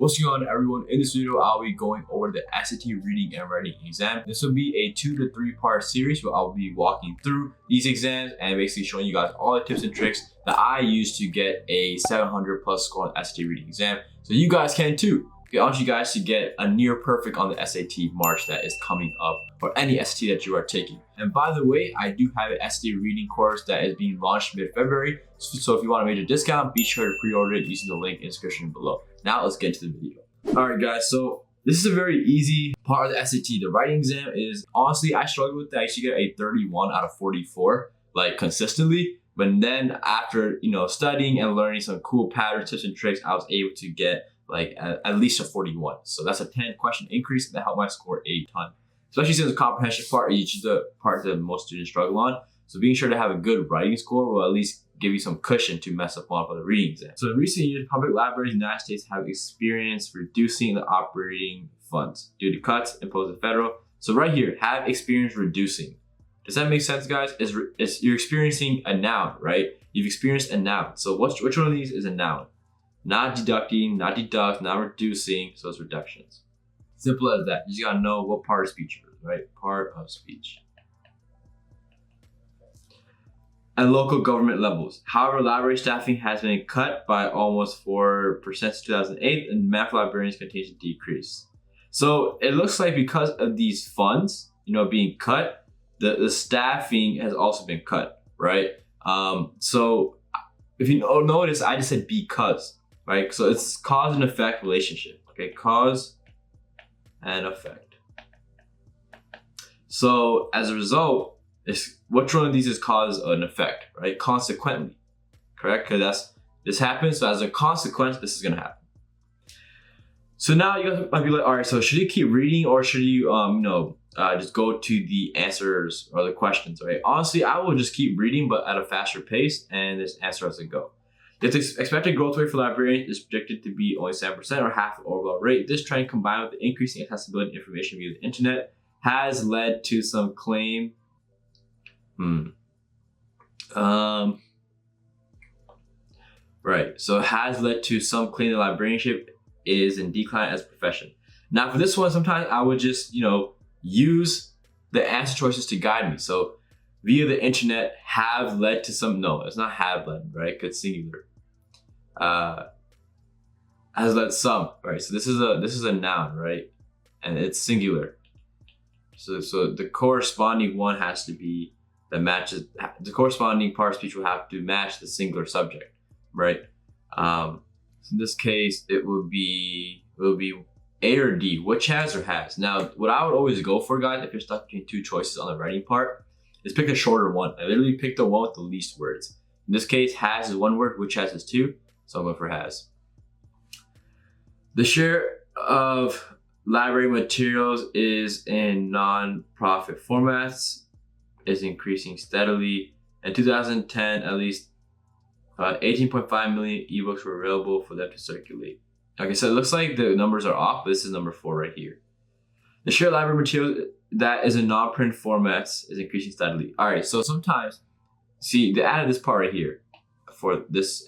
What's going on, everyone? In this video, I'll be going over the SAT reading and writing exam. This will be a 2 to 3 part series where I'll be walking through these exams and basically showing you guys all the tips and tricks that I use to get a 700 plus score on the SAT reading exam. So you guys can too. I want you guys to get a near perfect on the SAT March that is coming up, or any SAT that you are taking. And by the way, I do have an SAT reading course that is being launched mid-February. So if you want a major discount, be sure to pre-order it using the link in the description below. Now let's get into the video. All right, guys, so this is a very easy part of the SAT. The writing exam is, honestly, I struggled with that. I used to get a 31 out of 44, like consistently. But then after, studying and learning some cool patterns, tips, and tricks, I was able to get like at least a 41. So that's a 10 question increase, and that helped my score a ton. Especially since the comprehension part is the part that most students struggle on. So being sure to have a good writing score will at least give you some cushion to mess up on for the reading exam. So in recent years, public libraries in the United States have experienced reducing the operating funds due to cuts imposed by federal. So right here, have experienced reducing. Does that make sense, guys? You're experiencing a noun, right? You've experienced a noun. So which one of these is a noun? Not deducting, not deduct, not reducing, so it's reductions. Simple as that. You just gotta know what part of speech it is, right? Part of speech. At local government levels. However, library staffing has been cut by almost 4% since 2008, and math librarians continue to decrease. So it looks like because of these funds, being cut, the staffing has also been cut, right? So if you notice, I just said because, right? So it's cause and effect relationship, okay? Cause and effect. So as a result, which one of these is cause and effect, right? Consequently, correct? Because this happens, so as a consequence, this is gonna happen. So now you guys might be like, all right, so should you keep reading or should you, just go to the answers or the questions, right? Honestly, I will just keep reading, but at a faster pace, and just answer as I go. The expected growth rate for librarians is projected to be only 7% or half the overall rate. This trend, combined with the increasing accessibility of information via the internet, has led to some claim. Right, so it has led to some claim that librarianship is in decline as a profession. Now for this one, sometimes I would just, use the answer choices to guide me. So via the internet have led to some, no, it's not have led, right? Because singular. Has led some, right? So this is a noun, right? And it's singular. So the corresponding one has to be that matches, the corresponding part of speech will have to match the singular subject, right? So in this case, it will be A or D, which has or has. Now, what I would always go for, guys, if you're stuck between two choices on the writing part, is pick a shorter one. I literally picked the one with the least words. In this case, has is one word, which has is two, so I'm going for has. The share of library materials is in non-profit formats is increasing steadily. In 2010, at least 18.5 million ebooks were available for them to circulate. Okay, so it looks like the numbers are off, but this is number 4 right here. The share of library materials that is in non-print formats is increasing steadily. All right, so sometimes, see, they added this part right here for this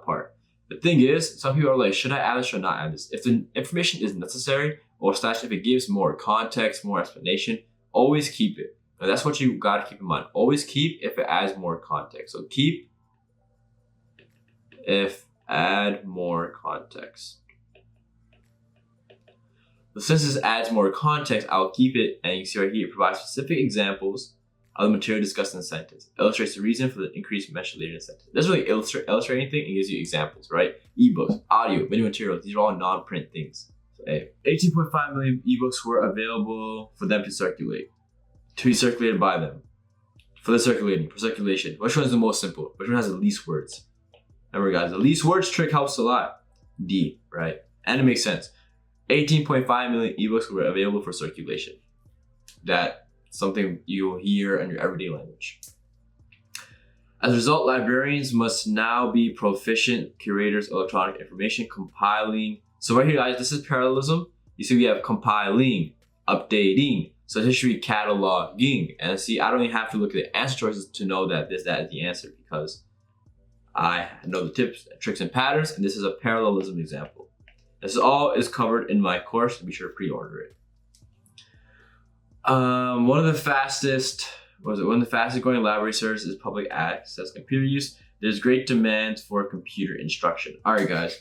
part. The thing is, some people are like, should I add this, should I not add this? If the information is necessary, or slash if it gives more context, more explanation, always keep it. And that's what you gotta keep in mind. Always keep if it adds more context. So keep if add more context. So since this adds more context, I'll keep it, and you see right here, it provides specific examples of the material discussed in the sentence. Illustrates the reason for the increase mentioned later in the sentence. It doesn't really illustrate anything, it gives you examples, right? Ebooks, audio, video materials, these are all non-print things. So 18.5 million ebooks were available for them to circulate. To be circulated by them. For circulation. Which one is the most simple? Which one has the least words? Remember, guys, the least words trick helps a lot. D, right? And it makes sense. 18.5 million ebooks were available for circulation. That's something you'll hear in your everyday language. As a result, librarians must now be proficient curators of electronic information, compiling. So right here, guys, this is parallelism. You see we have compiling, updating. So this should be cataloging. And see, I don't even have to look at the answer choices to know that that is the answer, because I know the tips, tricks, and patterns, and this is a parallelism example. This all is covered in my course, so be sure to pre-order it. One of the fastest growing library services is public access computer use. There's great demand for computer instruction. All right, guys.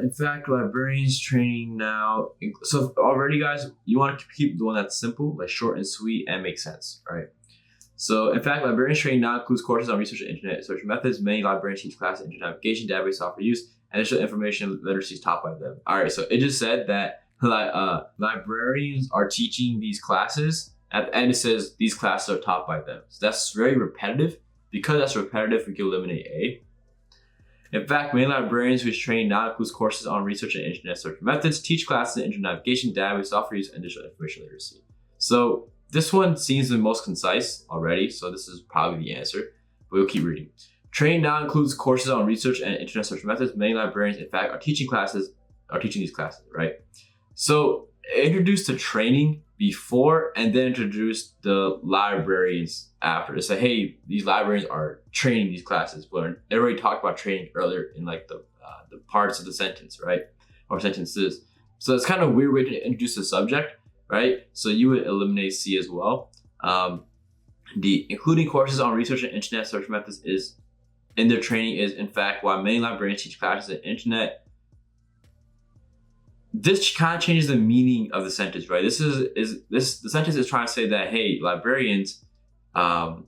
In fact, librarians training now. So already, guys, you want to keep the one that's simple, like short and sweet, and makes sense, right? So in fact, librarians training now includes courses on research and internet search methods. Many librarians teach classes in internet navigation, database software use, and digital information literacy is taught by them. All right, so it just said that librarians are teaching these classes. At the end, it says these classes are taught by them. So that's very repetitive. Because that's repetitive, we can eliminate A. In fact, many librarians whose training now includes courses on research and internet search methods teach classes in internet navigation, database software use, and digital information literacy. So this one seems the most concise already, so this is probably the answer, but we'll keep reading. Training now includes courses on research and internet search methods. Many librarians, in fact, are teaching these classes, right? So introduce the training before and then introduce the librarians after. To say, hey, these librarians are training these classes. But they already talked about training earlier in like the parts of the sentence, right? Or sentences. So it's kind of a weird way to introduce the subject, right? So you would eliminate C as well. The including courses on research and internet search methods is in their training is in fact why many librarians teach classes in internet. This kind of changes the meaning of the sentence, right? The sentence is trying to say that, hey, librarians are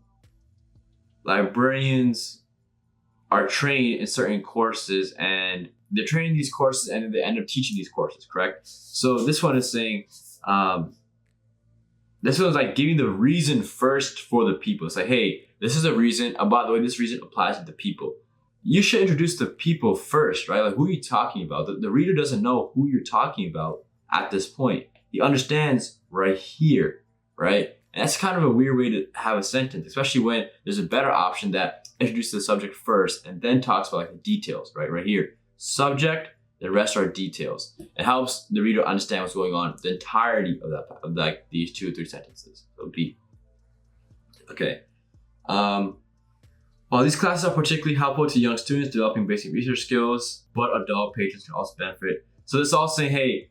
trained in certain courses and they're training these courses and then they end up teaching these courses, correct? So this one is saying, this one's like giving the reason first for the people. It's like, hey, this is a reason, and by the way, this reason applies to the people. You should introduce the people first, right? Like, who are you talking about? The reader doesn't know who you're talking about at this point. He understands right here, right? And that's kind of a weird way to have a sentence, especially when there's a better option that introduces the subject first and then talks about like the details, right? Right here, subject, the rest are details. It helps the reader understand what's going on, the entirety of like these 2 or 3 sentences. So B. Okay. While these classes are particularly helpful to young students developing basic research skills, but adult patrons can also benefit. So this is all saying, hey,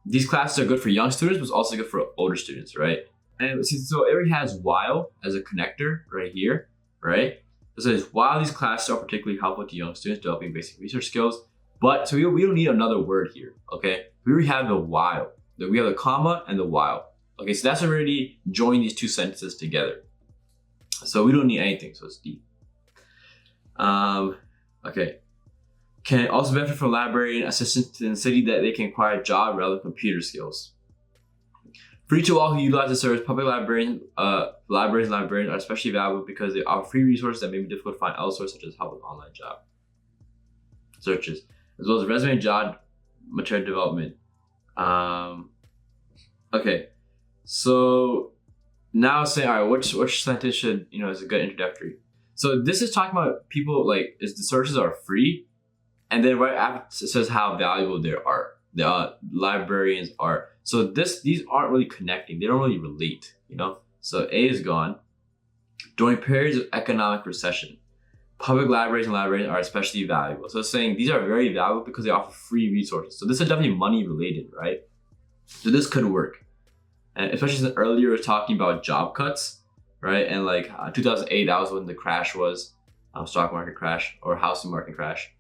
these classes are good for young students, but it's also good for older students, right? And so it already has while as a connector right here, right? It says, while these classes are particularly helpful to young students developing basic research skills, but so we don't need another word here, okay? We already have the while. We have the comma and the while. Okay, so that's already joining these 2 sentences together. So we don't need anything, so it's D. Okay. Can also benefit from librarian assistants in the city that they can acquire job relevant computer skills. Free to all who utilize the service, public librarians and librarians are especially valuable because they offer free resources that may be difficult to find elsewhere, such as help with online job searches, as well as resume and job material development. Okay, so now it's saying, all right, which sentence should, is a good introductory. So this is talking about people like, is the sources are free, and then right after it says how valuable they are. The librarians are. So these aren't really connecting. They don't really relate, So A is gone. During periods of economic recession, public libraries and librarians are especially valuable. So it's saying these are very valuable because they offer free resources. So this is definitely money related, right? So this could work. And especially since earlier we were talking about job cuts, right? And like 2008, that was when the crash was, stock market crash or housing market crash.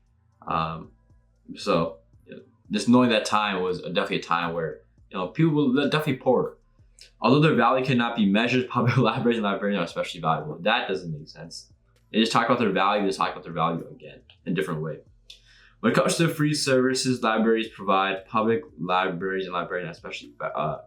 So just knowing that time was definitely a time where people were definitely poorer. Although their value cannot be measured, public libraries and librarians are especially valuable. That doesn't make sense. They just talk about their value, just talk about their value again in a different way. When it comes to the free services libraries provide, public libraries and librarians are especially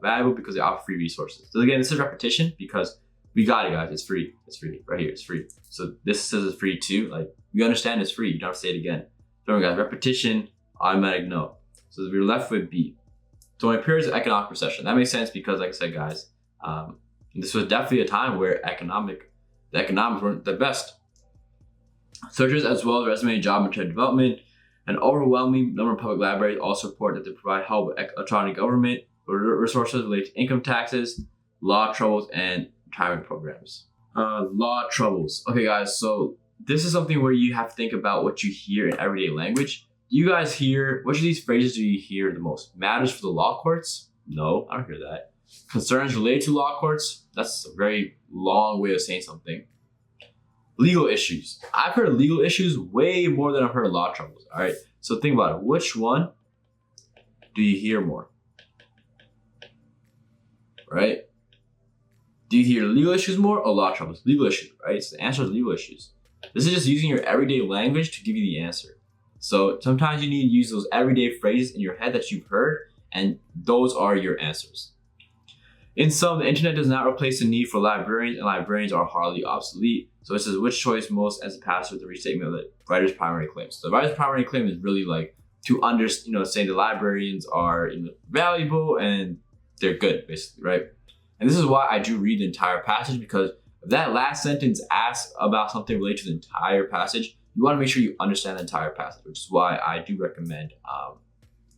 valuable because they offer free resources. So again, this is repetition because we got it, guys. It's free. It's free right here. It's free. So this says it's free too. Like, we understand it's free. You don't have to say it again. Don't worry, guys. Repetition, automatic no. So we're left with B. During periods of economic recession, that makes sense because, like I said, guys, this was definitely a time where the economics weren't the best. Searches as well as resume and job material development. An overwhelming number of public libraries also report that they provide help with electronic government resources related to income taxes, law troubles, and retirement programs. Law troubles. Okay, guys, so this is something where you have to think about what you hear in everyday language. Do you guys hear, which of these phrases do you hear the most? Matters for the law courts? No, I don't hear that. Concerns related to law courts? That's a very long way of saying something. Legal issues. I've heard legal issues way more than I've heard law troubles. All right, so think about it. Which one do you hear more? Right? Do you hear legal issues more or law troubles? Legal issues, right? So the answer is legal issues. This is just using your everyday language to give you the answer. So sometimes you need to use those everyday phrases in your head that you've heard, and those are your answers. In sum, the internet does not replace the need for librarians, and librarians are hardly obsolete. So this is which choice most as a passer with the restatement of the writer's primary claim. So the writer's primary claim is really like to say the librarians are valuable and they're good, basically, right? And this is why I do read the entire passage, because if that last sentence asks about something related to the entire passage, you want to make sure you understand the entire passage, which is why I do recommend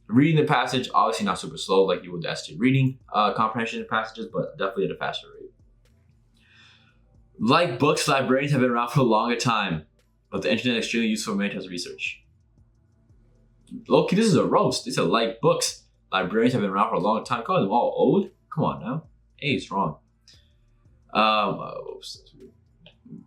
reading the passage. Obviously not super slow like you would the ST reading comprehension passages, but definitely at a faster rate. Like books, librarians have been around for a longer time, but the internet is extremely useful for many types of research. Loki, this is a roast. It's a like books. Librarians have been around for a long time. Call them all old? Come on now. A is wrong.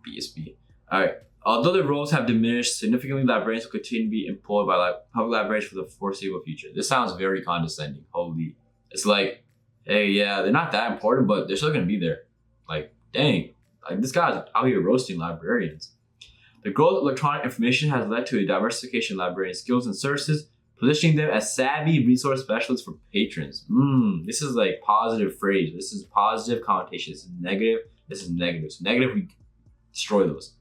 BSB. All right. Although their roles have diminished significantly, librarians will continue to be employed by public libraries for the foreseeable future. This sounds very condescending. Holy. It's like, hey, yeah, they're not that important, but they're still going to be there. Like, dang. Like, this guy's out here roasting librarians. The growth of electronic information has led to a diversification of librarian skills and services, positioning them as savvy resource specialists for patrons. This is like positive phrase. This is positive connotation. This is negative. This is negative. So negative, we destroy those.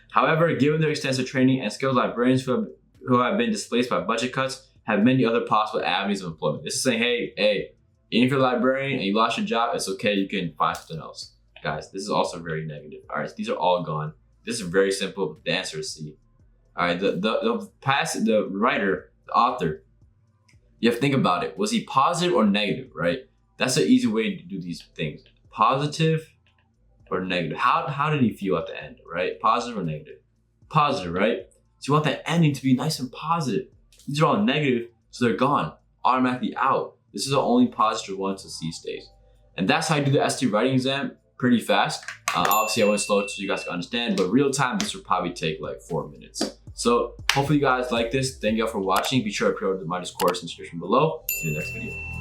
However, given their extensive training and skills, librarians who have been displaced by budget cuts have many other possible avenues of employment. This is saying, hey, even if you're a librarian and you lost your job, it's okay. You can find something else. Guys, this is also very negative. All right, so these are all gone. This is very simple. The answer is C. All right, the writer, the author, you have to think about it. Was he positive or negative, right? That's an easy way to do these things. Positive or negative? How did he feel at the end, right? Positive or negative? Positive, right? So you want that ending to be nice and positive. These are all negative, so they're gone, automatically out. This is the only positive one, so C stays. And that's how you do the ST writing exam, pretty fast. Obviously, I went slow so you guys can understand, but real time, this would probably take like 4 minutes. So hopefully you guys like this. Thank you all for watching. Be sure to pre-order my course in the description below. See you in the next video.